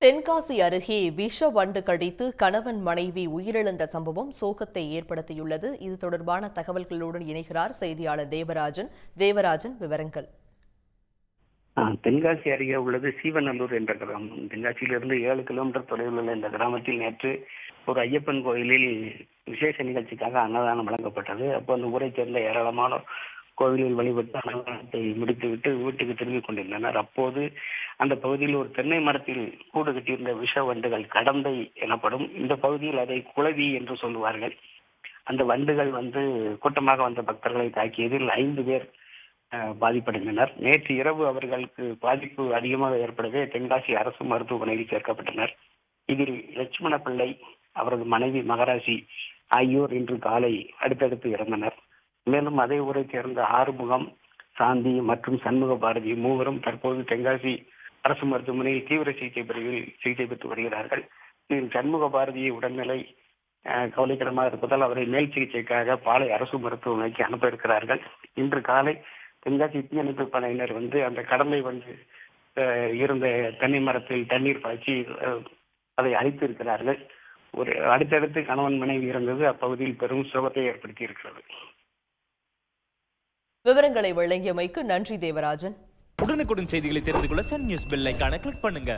தென்காசி அருகே விஷ வண்டு கடித்து கணவன் மனைவி உயிரிழந்த சம்பவம் சோகத்தை ஏற்படுத்தியுள்ளது. இது தொடர்பான தகவல்களுடன் இணைகிறார் செய்தியாளர் தேவராஜன். விவரங்கள். தென்காசி அருகே உள்ளது சீவநல்லூர் என்ற கிராமம். தென்காசியிலிருந்து 7 கிலோமீட்டர் தொலைவில் உள்ள இந்த கிராமத்தில் நேற்று ஒரு ஐயப்பன் கோயிலில் விசேஷ நிகழ்ச்சிக்காக அன்னதானம் வழங்கப்பட்டது. அப்போ அந்த ஊரை சேர்ந்த ஏராளமான கோவிலில் வழிபட்டு அன்னதானத்தை முடித்துவிட்டு வீட்டுக்கு திரும்பிக் கொண்டிருந்தனர். அப்போது அந்த பகுதியில் ஒரு தென்னை மரத்தில் கூடு கட்டியிருந்த விஷ வண்டுகள், கடந்தை எனப்படும், இந்த பகுதியில் அதை குளவி என்று சொல்லுவார்கள். அந்த வண்டுகள் கூட்டமாக வந்த பக்தர்களை தாக்கியதில் 5 பேர் பாதிப்படைந்தனர். நேற்று இரவு அவர்களுக்கு பாதிப்பு அதிகமாக ஏற்படவே தென்காசி அரசு மருத்துவமனையில் சேர்க்கப்பட்டனர். இதில் லட்சுமண பிள்ளை, அவரது மனைவி மகராசி ஆகியோர் இன்று காலை அடுத்தடுத்து இறந்தனர். மேலும் அதே ஊரை சேர்ந்த ஆறுமுகம், சாந்தி மற்றும் சண்முக பாரதி மூவரும் தற்போது தென்காசி அரசு மருத்துவமனையில் தீவிர சிகிச்சை பிரிவில் சிகிச்சை பெற்று வருகிறார்கள். இதில் சண்முக பாரதியை உடல்நிலை கவலைக்கிடமாக இருப்பதால் அவரை மேல் சிகிச்சைக்காக பாளை அரசு மருத்துவமனைக்கு அனுப்ப இருக்கிறார்கள். இன்று காலை தென்காசி தீயணைப்பு படையினர் அந்த கடலை இருந்த தென்னை மரத்தில் தண்ணீர் பாய்ச்சி அதை அழித்து இருக்கிறார்கள். அடுத்தடுத்து கணவன் மனைவி இருந்தது அப்பகுதியில் பெரும் சோகத்தை ஏற்படுத்தி இருக்கிறது. விவரங்களை வழங்கியமைக்கு நன்றி தேவராஜன். உடனுக்குடன் செய்திகளை தெரிந்து கொள்ள சன் நியூஸ் பெல் ஐகானை கிளிக் பண்ணுங்க.